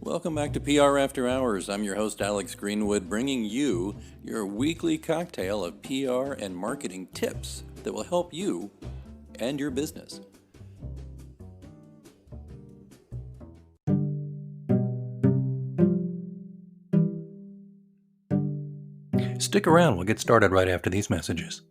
Welcome back to PR After Hours. I'm your host, Alex Greenwood, bringing you your weekly cocktail of PR and marketing tips that will help you and your business. Stick around, we'll get started right after these messages.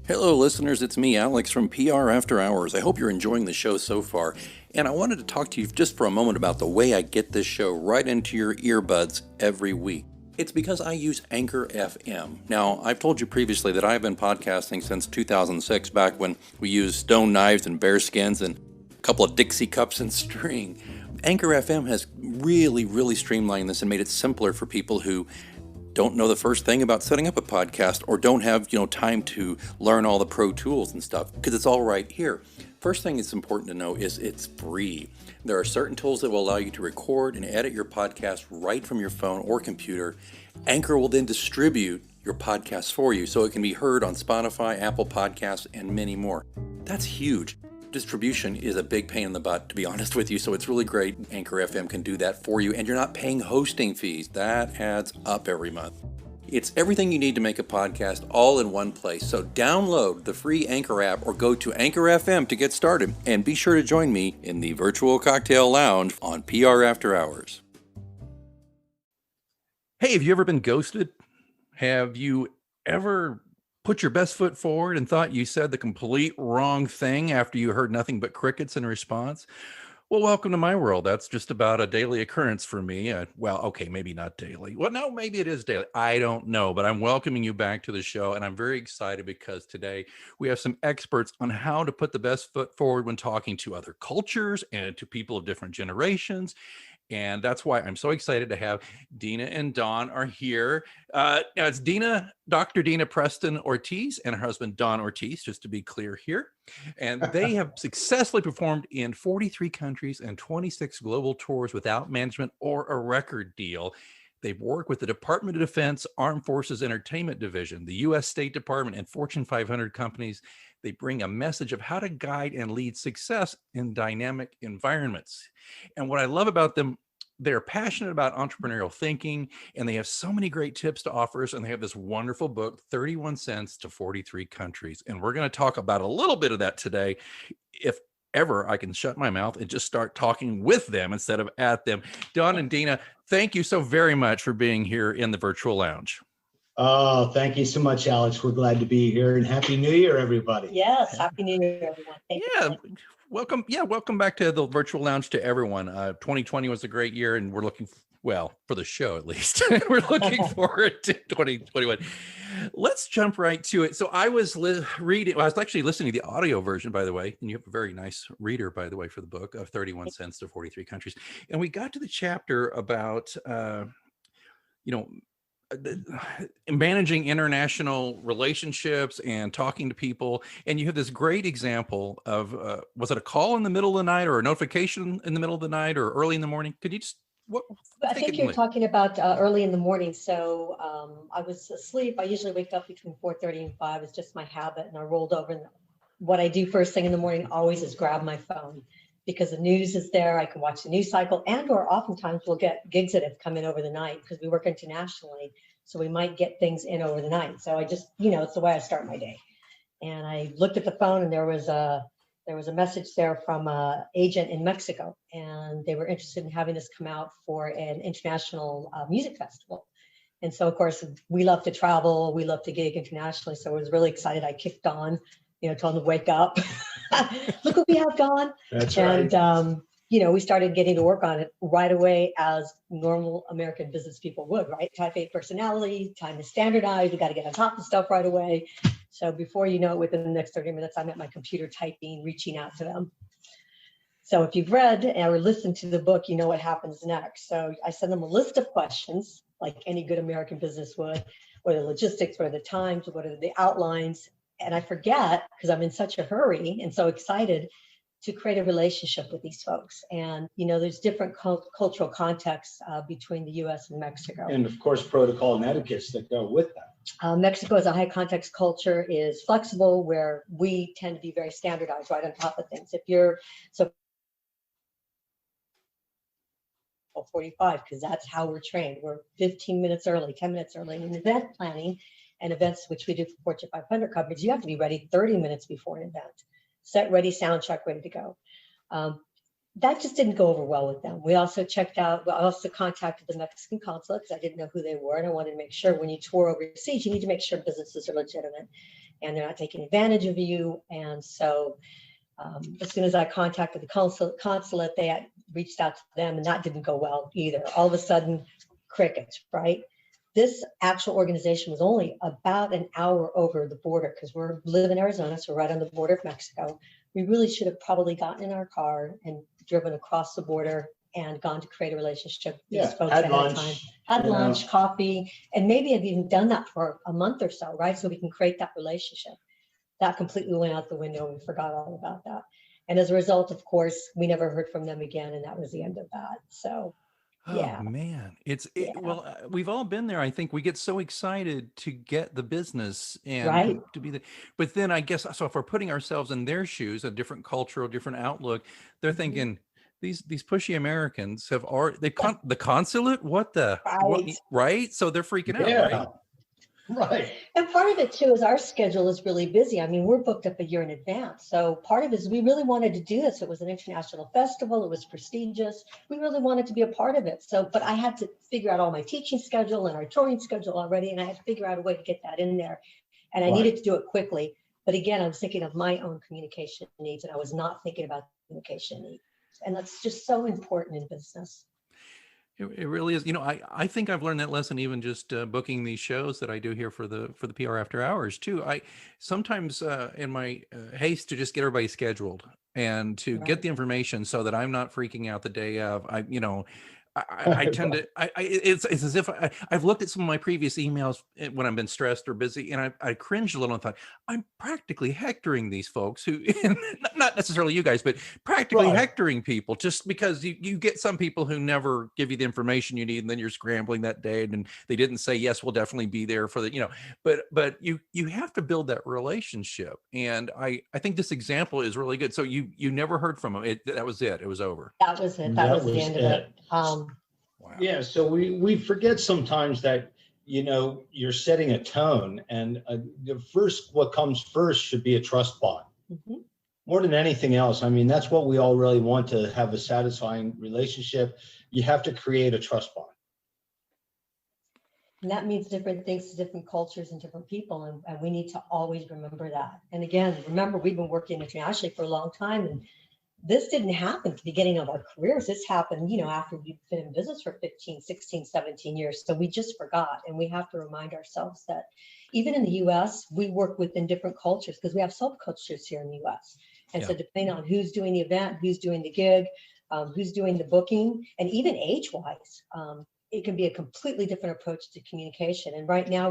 Hello, listeners. It's me, Alex, from PR After Hours. I hope you're enjoying the show so far. And I wanted to talk to you just for a moment about the way I get this show right into your earbuds every week. It's because I use Anchor FM. Now, I've told you previously that I've been podcasting since 2006, back when we used stone knives and bear skins and a couple of Dixie cups and string. Anchor FM has really streamlined this and made it simpler for people who don't know the first thing about setting up a podcast or don't have, time to learn all the pro tools and stuff, because it's all right here. First thing it's important to know is it's free. There are certain tools that will allow you to record and edit your podcast right from your phone or computer. Anchor will then distribute your podcast for you so it can be heard on Spotify, Apple Podcasts, and many more. That's huge. Distribution is a big pain in the butt, to be honest with you, so it's really great Anchor FM can do that for you, and you're not paying hosting fees. That adds up every month. It's everything you need to make a podcast all in one place, so download the free Anchor app or go to Anchor FM to get started, and be sure to join me in the virtual cocktail lounge on PR After Hours. Hey, have you ever been ghosted? Have you ever put your best foot forward and thought you said the complete wrong thing after you heard nothing but crickets in response? Well, welcome to my world. That's just about a daily occurrence for me. Maybe not daily. Well, no, maybe it is daily. I don't know, but I'm welcoming you back to the show, and I'm very excited because today we have some experts on how to put the best foot forward when talking to other cultures and to people of different generations. And that's why I'm so excited to have Dina and Don are here. Now it's Dr. Dina Preston-Ortiz and her husband, Don Ortiz, just to be clear here. And they have successfully performed in 43 countries and 26 global tours without management or a record deal. They've worked with the Department of Defense, Armed Forces Entertainment Division, the U.S. State Department, and Fortune 500 companies. They bring a message of how to guide and lead success in dynamic environments. And what I love about them, they're passionate about entrepreneurial thinking, and they have so many great tips to offer us. And they have this wonderful book, 31 Cents to 43 Countries. And we're going to talk about a little bit of that today. If ever I can shut my mouth and just start talking with them instead of at them. Don and Dina, thank you so very much for being here in the virtual lounge. Oh, thank you so much, Alex. We're glad to be here, and Happy New Year, everybody. Yes, Happy New Year, everyone. Thank you. Welcome. Yeah, welcome back to the virtual lounge to everyone. 2020 was a great year, and we're looking, for the show at least, we're looking forward to 2021. Let's jump right to it. So I was I was actually listening to the audio version, by the way, and you have a very nice reader, by the way, for the book of 31 Cents to 43 Countries. And we got to the chapter about, managing international relationships and talking to people. And you have this great example of, was it a call in the middle of the night or a notification in the middle of the night or early in the morning? Could you just, I think you're talking about early in the morning. So I was asleep. I usually wake up between 4:30 and 5. It's just my habit. And I rolled over, and what I do first thing in the morning always is grab my phone, because the news is there. I can watch the news cycle, or oftentimes we'll get gigs that have come in over the night because we work internationally. So we might get things in over the night. So I just, it's the way I start my day. And I looked at the phone, and there was a message there from an agent in Mexico, and they were interested in having us come out for an international music festival. And so, of course, we love to travel. We love to gig internationally. So I was really excited. I kicked on, told them to wake up. Look what we have gone. That's right. And, we started getting to work on it right away, as normal American business people would, right? Type A personality, time is standardized. We got to get on top of stuff right away. So before you know it, within the next 30 minutes, I'm at my computer typing, reaching out to them. So if you've read or listened to the book, you know what happens next. So I send them a list of questions, like any good American business would. What are the logistics? What are the times? What are the outlines? And I forget, because I'm in such a hurry and so excited to create a relationship with these folks. And, there's different cultural contexts between the U.S. and Mexico. And of course, protocol and etiquettes that go with that. Mexico as a high context culture is flexible, where we tend to be very standardized, right on top of things. If you're so 45, because that's how we're trained. We're 15 minutes early, 10 minutes early. And in event planning and events, which we do for Fortune 500 coverage, you have to be ready 30 minutes before an event. Set, ready, sound check, ready to go. That just didn't go over well with them. We also contacted the Mexican consulate because I didn't know who they were. And I wanted to make sure when you tour overseas, you need to make sure businesses are legitimate and they're not taking advantage of you. And so as soon as I contacted the consulate, they had reached out to them, and that didn't go well either. All of a sudden, crickets, right? This actual organization was only about an hour over the border because we live in Arizona, so we're right on the border of Mexico. We really should have probably gotten in our car and driven across the border and gone to create a relationship. Yeah, Folks had lunch, had lunch, coffee, and maybe have even done that for a month or so, right? So we can create that relationship. That completely went out the window. We forgot all about that. And as a result, of course, we never heard from them again. And that was the end of that. So, yeah. Oh man, Yeah. well, we've all been there. I think we get so excited to get the business and Right. to be the, but then I guess, so if we're putting ourselves in their shoes, a different cultural, different outlook, they're thinking these pushy Americans have already, the consulate, what, right? So they're freaking out, right? Right. And part of it too is our schedule is really busy. I mean, we're booked up a year in advance. So part of it is we really wanted to do this. It was an international festival. It was prestigious. We really wanted to be a part of it. So, but I had to figure out all my teaching schedule and our touring schedule already. And I had to figure out a way to get that in there. And I needed to do it quickly. But again, I was thinking of my own communication needs, and I was not thinking about communication needs. And that's just so important in business. It really is. You know, I think I've learned that lesson even just booking these shows that I do here for the PR After Hours too. I sometimes in my haste to just get everybody scheduled and to get the information so that I'm not freaking out the day of. I tend to. It's as if I've looked at some of my previous emails when I've been stressed or busy, and I cringed a little and thought, I'm practically hectoring these folks who, not necessarily you guys, but practically hectoring people just because you get some people who never give you the information you need, and then you're scrambling that day, and they didn't say yes, we'll definitely be there for the, but you have to build that relationship, and I think this example is really good. So you never heard from them. That was it. It was over. That was it. That was the end of it. Wow. Yeah. So we forget sometimes that, you're setting a tone, and what comes first should be a trust bond. More than anything else. I mean, that's what we all really want to have a satisfying relationship. You have to create a trust bond. And that means different things to different cultures and different people. And we need to always remember that. And again, remember, we've been working internationally for a long time, and this didn't happen at the beginning of our careers. This happened, after we've been in business for 15, 16, 17 years. So we just forgot. And we have to remind ourselves that even in the US, we work within different cultures because we have subcultures here in the US. And so depending on who's doing the event, who's doing the gig, who's doing the booking, and even age-wise, it can be a completely different approach to communication. And right now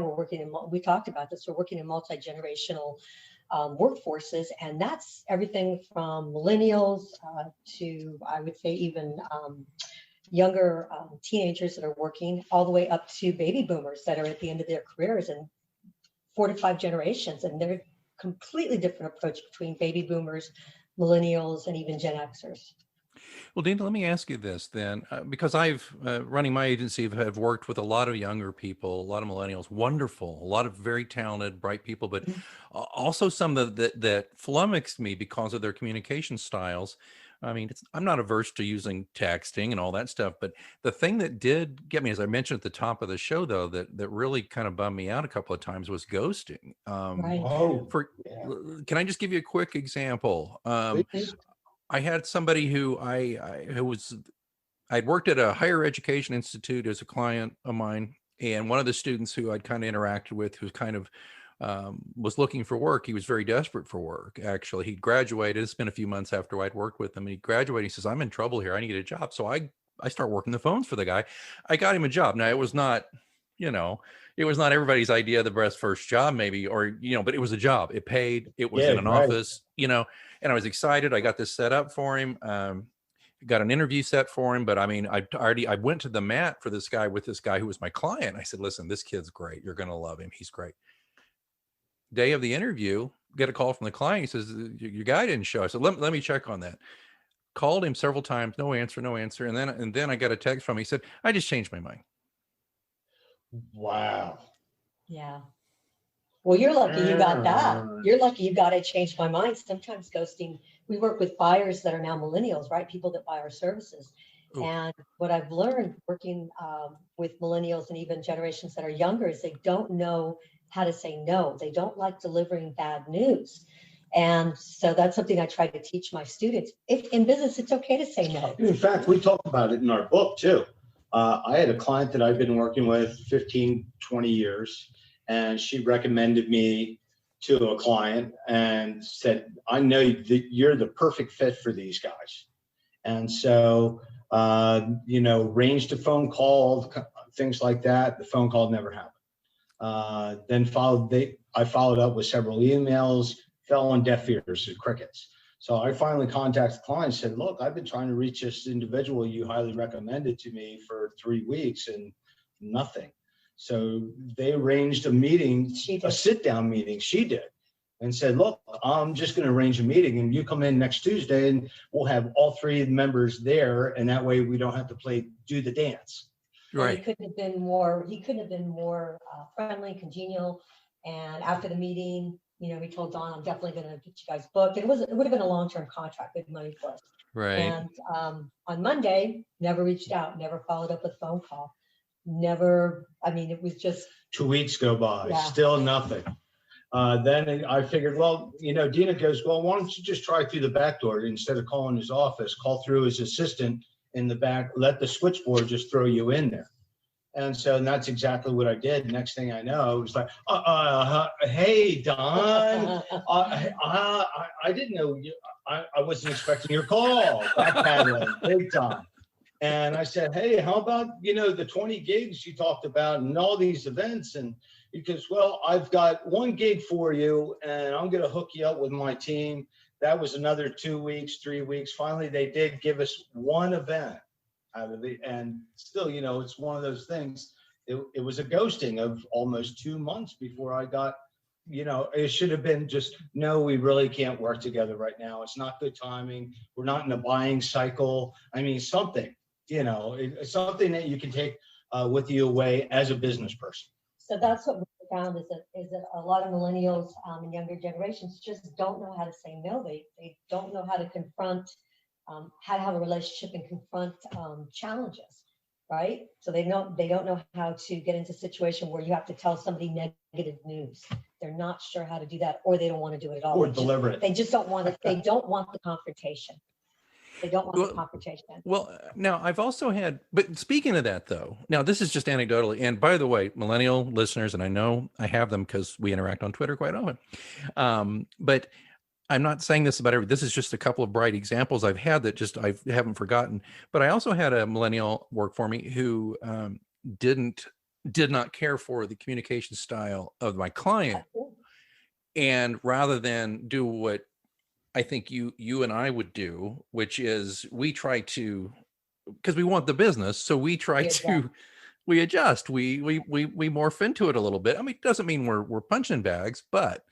we talked about this, we're working in multi-generational workforces, and that's everything from millennials to, I would say, even younger teenagers that are working, all the way up to baby boomers that are at the end of their careers, and 4 to 5 generations. And they're completely different approach between baby boomers, millennials, and even Gen Xers. Well, Dina, let me ask you this then, because I've running my agency, have worked with a lot of younger people, a lot of millennials, wonderful, a lot of very talented, bright people, but also some that flummoxed me because of their communication styles. I mean, I'm not averse to using texting and all that stuff, but the thing that did get me, as I mentioned at the top of the show, though, that really kind of bummed me out a couple of times was ghosting. Can I just give you a quick example? I had somebody who I'd worked at a higher education institute as a client of mine, and one of the students who I'd kind of interacted with, who kind of was looking for work. He was very desperate for work. Actually, he graduated. It's been a few months after I'd worked with him, and he graduated. He says, "I'm in trouble here. I need a job." So I start working the phones for the guy. I got him a job. Now, it was not, it was not everybody's idea of the best first job, maybe, or, but it was a job. It paid. It was in an office, and I was excited. I got this set up for him. got an interview set for him, but I mean, I went to the mat for this guy with this guy who was my client. I said, listen, this kid's great. You're going to love him. He's great. Day of the interview, get a call from the client. He says, your guy didn't show. I said, let me check on that. Called him several times, no answer. And then I got a text from him. He said, I just changed my mind. Wow. Yeah. Well, you're lucky you got that. You're lucky you got it. Changed my mind. Sometimes ghosting, we work with buyers that are now millennials, right? People that buy our services. Ooh. And what I've learned working with millennials and even generations that are younger is they don't know how to say no. They don't like delivering bad news. And so that's something I try to teach my students. If in business, it's okay to say no. In fact, we talk about it in our book too. I had a client that I've been working with 15, 20 years. And she recommended me to a client and said, I know that you're the perfect fit for these guys. And so, arranged a phone call, things like that. The phone call never happened. Then I followed up with several emails, fell on deaf ears and crickets. So I finally contacted the client and said, look, I've been trying to reach this individual you highly recommended to me for 3 weeks and nothing. So they arranged a meeting, a sit-down meeting, she did, and said, look, I'm just going to arrange a meeting and you come in next Tuesday and we'll have all 3 members there. And that way we don't have to do the dance. Right. He couldn't have been more friendly, congenial. And after the meeting, we told Don, I'm definitely going to get you guys booked. It would have been a long-term contract, good money for us. Right. And on Monday, never reached out, never followed up with a phone call. Never, it was just 2 weeks go by, yeah. Still nothing. Then I figured, well, Dina goes, well, why don't you just try through the back door instead of calling his office, call through his assistant in the back, let the switchboard just throw you in there. And so that's exactly what I did. Next thing I know, it was like, hey, Don, I didn't know you. I wasn't expecting your call. Backpedaling, big time. And I said, hey, how about, the 20 gigs you talked about and all these events? And because, well, I've got 1 gig for you and I'm going to hook you up with my team. That was another 2 weeks, 3 weeks. Finally, they did give us 1 event out of it. And still, it's one of those things. It was a ghosting of almost 2 months before I got, it should have been just, no, we really can't work together right now. It's not good timing. We're not in a buying cycle. Something. It's something that you can take with you away as a business person. So that's what we found is that a lot of millennials and younger generations just don't know how to say no. They don't know how to confront, how to have a relationship and confront challenges, right? So they don't know how to get into a situation where you have to tell somebody negative news. They're not sure how to do that, or they don't want to do it at all. Or deliver it. They just don't want it. They don't want the confrontation. They don't want the confrontation. Well, now I've also had, but speaking of that though, now this is just anecdotally, and by the way, millennial listeners, and I know I have them because we interact on Twitter quite often, but I'm not saying this about every, this is just a couple of bright examples I've had that just, I haven't forgotten, but I also had a millennial work for me who did not care for the communication style of my client. And rather than do what I think you and I would do, which is we try to, because we want the business, so we try to, we adjust, we morph into it a little bit. It doesn't mean we're punching bags, but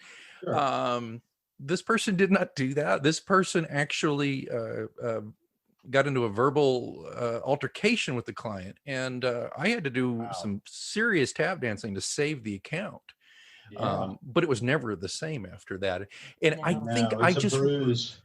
sure. This person did not do that. This person actually got into a verbal altercation with the client, and I had to do some serious tap dancing to save the account. Yeah. But it was never the same after that. And I think I just, bruise.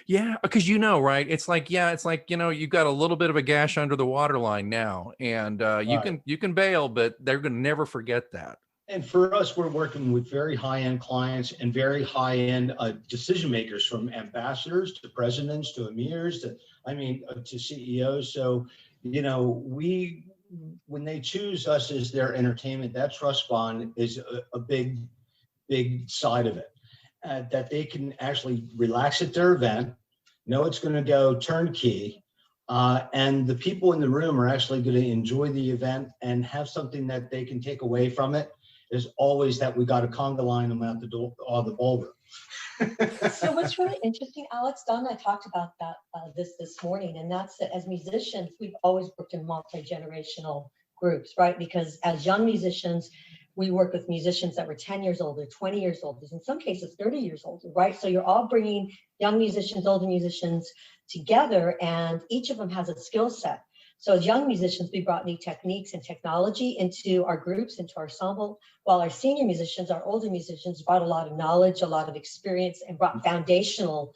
Yeah, because right, it's like you've got a little bit of a gash under the waterline now, and you can bail, but they're going to never forget that. And for us, we're working with very high-end clients and very high-end decision makers, from ambassadors to presidents to emirs to CEOs. So, when they choose us as their entertainment, that trust bond is a big side of it. That they can actually relax at their event, know it's going to go turnkey, and the people in the room are actually going to enjoy the event and have something that they can take away from it is always that we got to conga line them at the door or the boulder. So what's really interesting, Alex, Don and I talked about that this morning, and that's that as musicians, we've always worked in multi-generational groups, right? Because as young musicians, we work with musicians that were 10 years older, 20 years older, in some cases 30 years older, right? So you're all bringing young musicians, older musicians together, and each of them has a skill set. So as young musicians, we brought new techniques and technology into our groups, into our ensemble, while our senior musicians, our older musicians, brought a lot of knowledge, a lot of experience, and brought foundational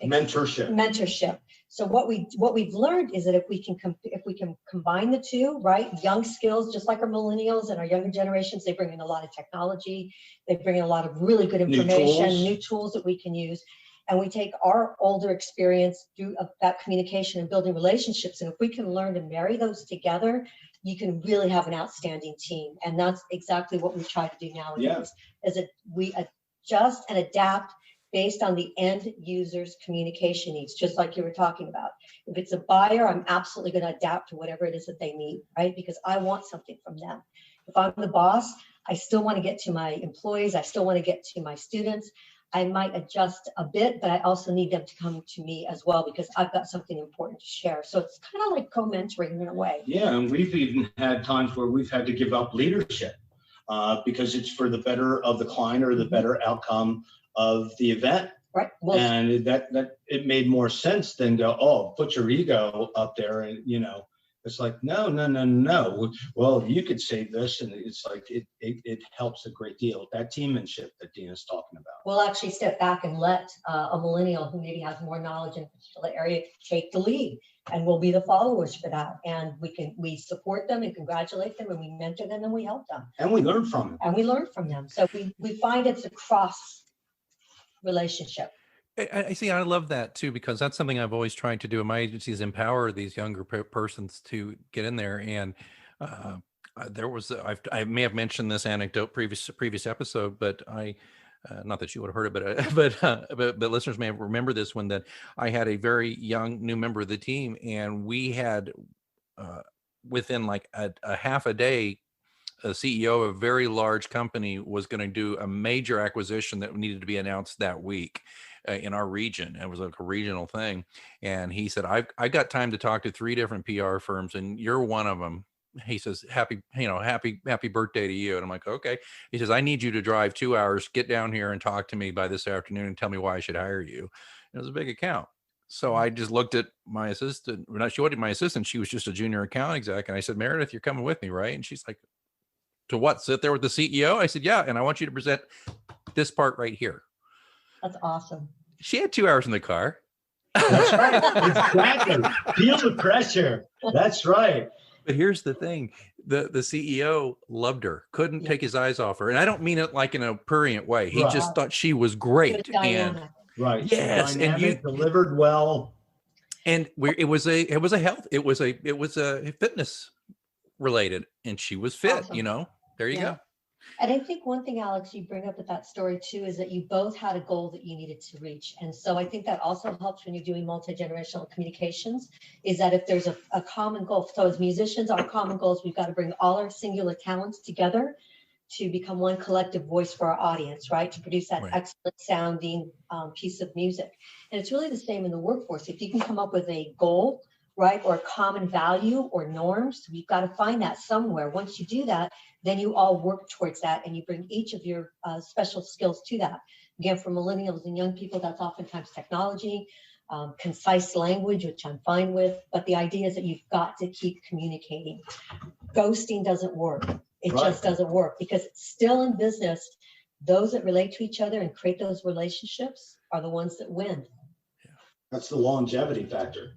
mentorship. So what we've learned is that if we can combine the two, right? Young skills, just like our millennials and our younger generations, they bring in a lot of technology. They bring in a lot of really good information, new tools that we can use. And we take our older experience through that communication and building relationships. And if we can learn to marry those together, you can really have an outstanding team. And that's exactly what we try to do nowadays, is that we adjust and adapt based on the end user's communication needs, just like you were talking about. If it's a buyer, I'm absolutely going to adapt to whatever it is that they need, right? Because I want something from them. If I'm the boss, I still want to get to my employees. I still want to get to my students. I might adjust a bit, but I also need them to come to me as well because I've got something important to share. So it's kind of like co-mentoring in a way. Yeah, and we've even had times where we've had to give up leadership because it's for the better of the client or the better outcome of the event. Right. Well, and that it made more sense than go, oh, put your ego up there and, it's like, no. Well, you could say this, and it's like it helps a great deal. That teammanship that Dina's talking about. We'll actually step back and let a millennial who maybe has more knowledge in a particular area take the lead, and we'll be the followers for that. And we support them and congratulate them, and we mentor them and we help them. And we learn from them. So we find it's a cross relationship. I see. I love that too, because that's something I've always tried to do in my agency is empower these younger persons to get in there. And there was, I may have mentioned this anecdote previous episode, but not that you would have heard it, but listeners may remember this one, that I had a very young new member of the team, and we had within like a half a day, a CEO of a very large company was going to do a major acquisition that needed to be announced that week in our region. It was like a regional thing. And he said, I got time to talk to 3 different PR firms and you're one of them. He says, happy birthday to you. And I'm like, okay. He says, I need you to drive 2 hours, get down here and talk to me by this afternoon and tell me why I should hire you. It was a big account. So I just looked at my assistant. She wasn't my assistant. She was just a junior account exec. And I said, Meredith, you're coming with me, right? And she's like, to what? Sit there with the CEO? I said, yeah. And I want you to present this part right here. That's awesome. She had 2 hours in the car. That's right. Exactly. Feel the pressure. That's right. But here's the thing. The CEO loved her, couldn't take his eyes off her. And I don't mean it like in a prurient way. He just thought she was great. And right. Yes. And you delivered well. And it was a fitness related, and she was fit, awesome. There you go. And I think one thing, Alex, you bring up with that story too, is that you both had a goal that you needed to reach. And so I think that also helps when you're doing multi-generational communications, is that if there's a common goal. So as musicians, our common goal is we've got to bring all our singular talents together to become one collective voice for our audience, right? To produce that excellent sounding piece of music. And it's really the same in the workforce. If you can come up with a goal, right, or a common value or norms, we've got to find that somewhere. Once you do that, then you all work towards that and you bring each of your special skills to that. Again, for millennials and young people, that's oftentimes technology, concise language, which I'm fine with, but the idea is that you've got to keep communicating. Ghosting doesn't work. It just doesn't work, because still in business, those that relate to each other and create those relationships are the ones that win. That's the longevity factor.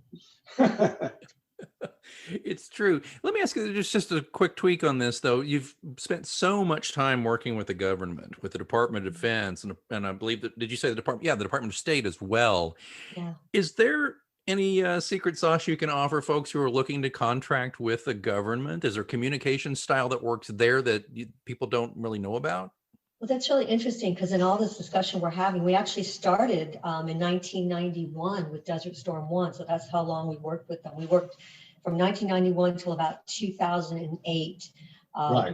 It's true. Let me ask you just a quick tweak on this, though. You've spent so much time working with the government, with the Department of Defense, and I believe that, did you say the Department? Yeah, the Department of State as well. Yeah. Is there any secret sauce you can offer folks who are looking to contract with the government? Is there a communication style that works there that people don't really know about? Well, that's really interesting, because in all this discussion we're having, we actually started in 1991 with Desert Storm 1. So that's how long we worked with them. We worked from 1991 till about 2008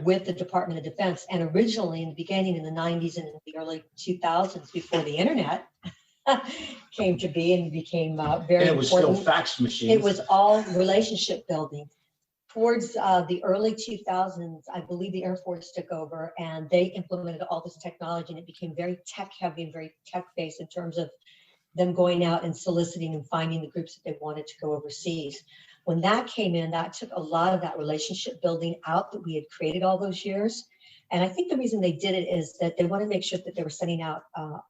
with the Department of Defense. And originally in the beginning, in the 90s and in the early 2000s, before the internet came to be and became very and it was important. Still fax machines. It was all relationship building. Towards the early 2000s, I believe the Air Force took over and they implemented all this technology, and it became very tech heavy and very tech based in terms of them going out and soliciting and finding the groups that they wanted to go overseas. When that came in, that took a lot of that relationship building out that we had created all those years. And I think the reason they did it is that they want to make sure that they were sending out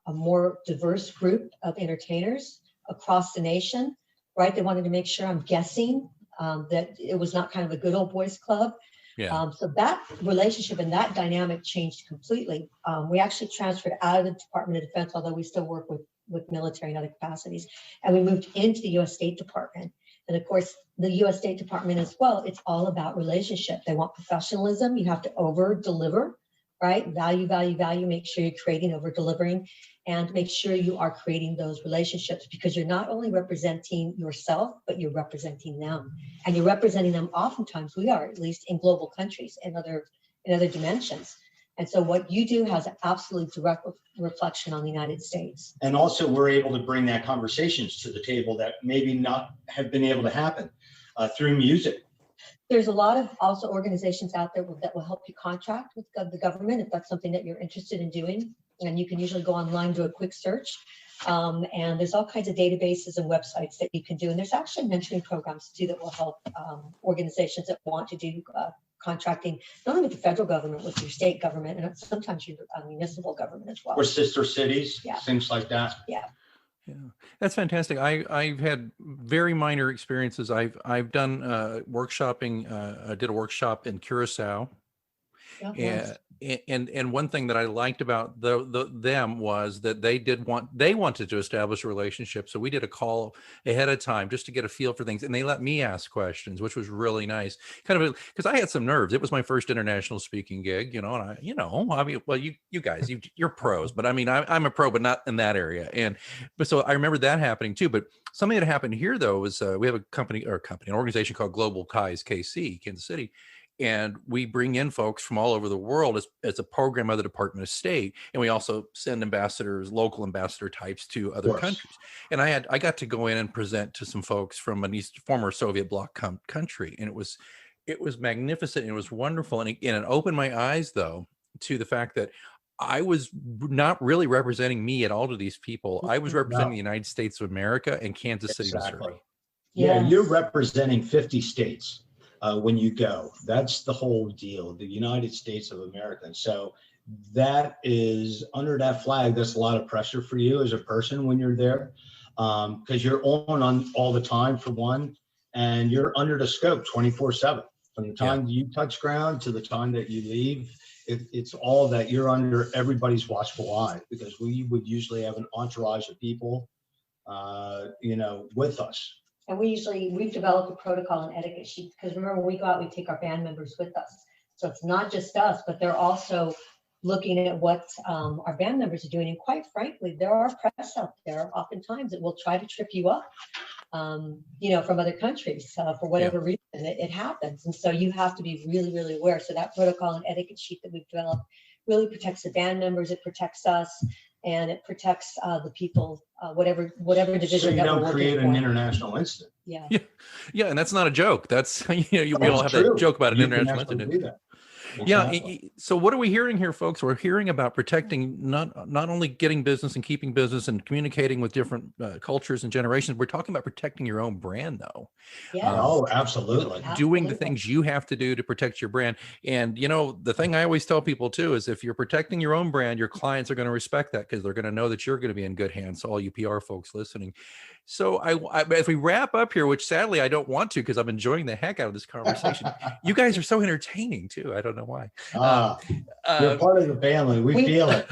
a more diverse group of entertainers across the nation, right? They wanted to make sure, I'm guessing, that it was not kind of a good old boys club. Yeah. So that relationship and that dynamic changed completely. We actually transferred out of the Department of Defense, although we still work with military and other capacities, and we moved into the U.S. State Department. And of course, the U.S. State Department as well, it's all about relationship. They want professionalism. You have to over deliver, right? Value, value, value. Make sure you're creating, over delivering, and make sure you are creating those relationships, because you're not only representing yourself, but you're representing them. And you're representing them, oftentimes we are, at least in global countries and other dimensions. And so what you do has an absolute direct reflection on the United States. And also we're able to bring that conversations to the table that maybe not have been able to happen through music. There's a lot of also organizations out there that will help you contract with the government if that's something that you're interested in doing. And you can usually go online, do a quick search. And there's all kinds of databases and websites that you can do. And there's actually mentoring programs too that will help organizations that want to do contracting, not only with the federal government, with your state government, and sometimes your municipal government as well. Or sister cities, things like that. Yeah. Yeah, that's fantastic. I've had very minor experiences. I've done workshopping. I did a workshop in Curacao. Yeah, and one thing that I liked about them was that they wanted to establish a relationship. So we did a call ahead of time just to get a feel for things, and they let me ask questions, which was really nice. Kind of because I had some nerves. It was my first international speaking gig, and I mean, well, you guys, you're pros, but I mean, I'm a pro, but not in that area. But so I remember that happening too. But something that happened here though was we have an organization called Global Ties KC, Kansas City. And we bring in folks from all over the world as a program of the Department of State. And we also send ambassadors, local ambassador types to other countries. And I got to go in and present to some folks from a former Soviet bloc country. And it was magnificent. And it was wonderful. And it opened my eyes, though, to the fact that I was not really representing me at all to these people. I was representing the United States of America and Kansas City, Missouri. Yeah, you're representing 50 states. When you go, that's the whole deal, the United States of America. And so that is, under that flag, that's a lot of pressure for you as a person when you're there, because you're on all the time, for one, and you're under the scope 24/7. From the time you touch ground to the time that you leave, it's all that you're under everybody's watchful eye, because we would usually have an entourage of people, with us. And we've developed a protocol and etiquette sheet, because remember, when we go out, we take our band members with us. So it's not just us, but they're also looking at what our band members are doing. And quite frankly, there are press out there oftentimes that will try to trip you up, from other countries for whatever reason. It happens. And so you have to be really, really aware. So that protocol and etiquette sheet that we've developed really protects the band members. It protects us. And it protects the people, whatever division. So you don't create an international incident. Yeah, and that's not a joke. That's we all have that joke about an international incident. Exactly. Yeah. So what are we hearing here, folks? We're hearing about protecting not only getting business and keeping business and communicating with different cultures and generations. We're talking about protecting your own brand, though. Yeah. Absolutely. Doing the things you have to do to protect your brand. And the thing I always tell people too is, if you're protecting your own brand, your clients are going to respect that, because they're going to know that you're going to be in good hands. So all you PR folks listening. So as we wrap up here, which sadly I don't want to, because I'm enjoying the heck out of this conversation. You guys are so entertaining too. I don't know why. You're part of the family. We feel it.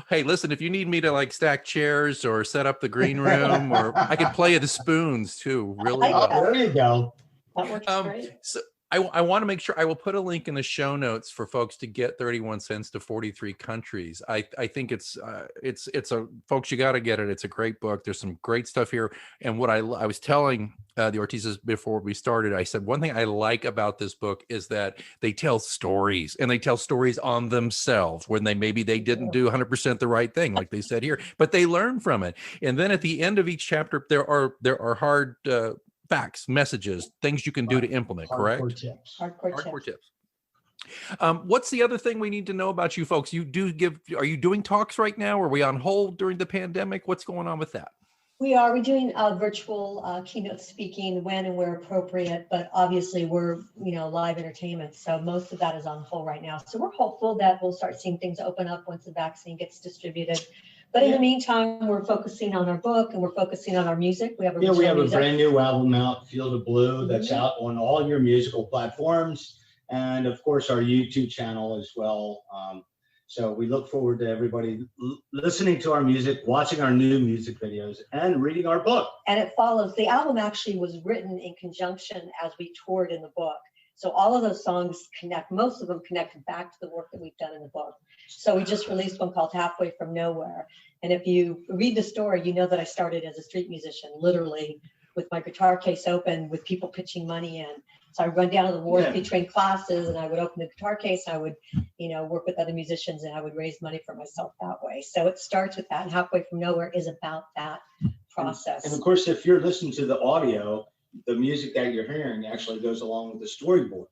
Hey, listen, if you need me to stack chairs or set up the green room, or I could play the spoons too. Really well. There you go. That works great. So I want to make sure I will put a link in the show notes for folks to get 31 cents to 43 countries. I think it's folks, you got to get it. It's a great book. There's some great stuff here. And what I was telling the Ortizes before we started. I said, one thing I like about this book is that they tell stories, and they tell stories on themselves when maybe they didn't do 100% the right thing, like they said here, but they learn from it. And then at the end of each chapter, there are hard facts, messages, things you can do to implement, correct? Hardcore tips. What's the other thing we need to know about you folks? Are you doing talks right now? Are we on hold during the pandemic? What's going on with that? We're doing virtual keynote speaking when and where appropriate, but obviously we're, live entertainment. So most of that is on hold right now. So we're hopeful that we'll start seeing things open up once the vaccine gets distributed. But in the meantime, we're focusing on our book and we're focusing on our music. We have a brand new album out, Field of Blue, that's out on all your musical platforms. And of course, our YouTube channel as well. So we look forward to everybody listening to our music, watching our new music videos, and reading our book. And it follows. The album actually was written in conjunction as we toured in the book. So all of those songs connect, most of them connect back to the work that we've done in the book. So we just released one called Halfway from Nowhere. And if you read the story, you know that I started as a street musician, literally with my guitar case open with people pitching money in. So I would run down to the wharf between classes and I would open the guitar case and I would, work with other musicians and I would raise money for myself that way. So it starts with that, and Halfway from Nowhere is about that process. And of course, if you're listening to the audio, the music that you're hearing actually goes along with the storyboard.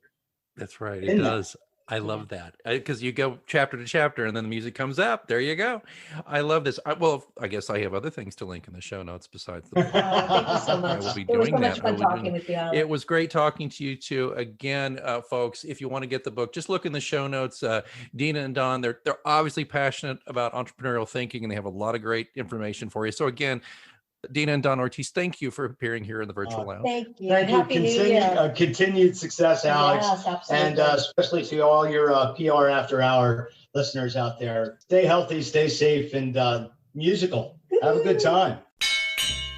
That's right. It does. I love that because you go chapter to chapter and then the music comes up. There you go. I love this. I guess I have other things to link in the show notes besides the book. Thank you so much. I will be it was doing so much that. fun talking with you, Alex. It was great talking to you too. Again, folks, if you want to get the book, just look in the show notes. Dina and Don, they're obviously passionate about entrepreneurial thinking and they have a lot of great information for you. So again, Dina and Don Ortiz, thank you for appearing here in the virtual lounge. Thank you. Thank you. Continued success, Alex. Yes, absolutely. And especially to all your PR After Hour listeners out there. Stay healthy, stay safe, and musical. Have a good time.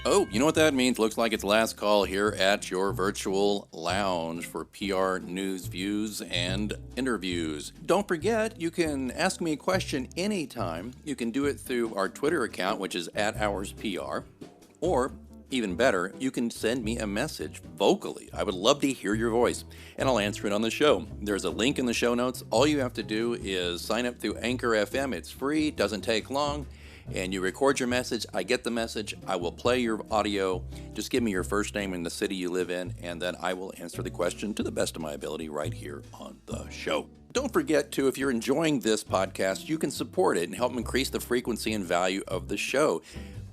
Oh, you know what that means? Looks like it's last call here at your virtual lounge for PR news, views, and interviews. Don't forget, you can ask me a question anytime. You can do it through our Twitter account, which is @HoursPR. Or, even better, you can send me a message vocally. I would love to hear your voice, and I'll answer it on the show. There's a link in the show notes. All you have to do is sign up through Anchor FM. It's free, doesn't take long, and you record your message. I get the message. I will play your audio. Just give me your first name and the city you live in, and then I will answer the question to the best of my ability right here on the show. Don't forget to, if you're enjoying this podcast, you can support it and help increase the frequency and value of the show.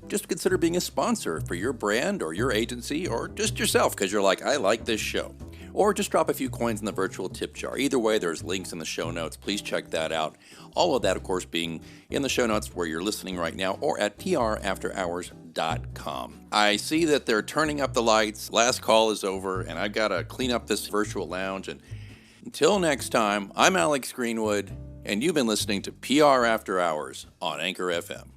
Just consider being a sponsor for your brand or your agency or just yourself because you're like, I like this show. Or just drop a few coins in the virtual tip jar. Either way, there's links in the show notes. Please check that out. All of that, of course, being in the show notes where you're listening right now or at prafterhours.com. I see that they're turning up the lights. Last call is over, and I've got to clean up this virtual lounge. And until next time, I'm Alex Greenwood, and you've been listening to PR After Hours on Anchor FM.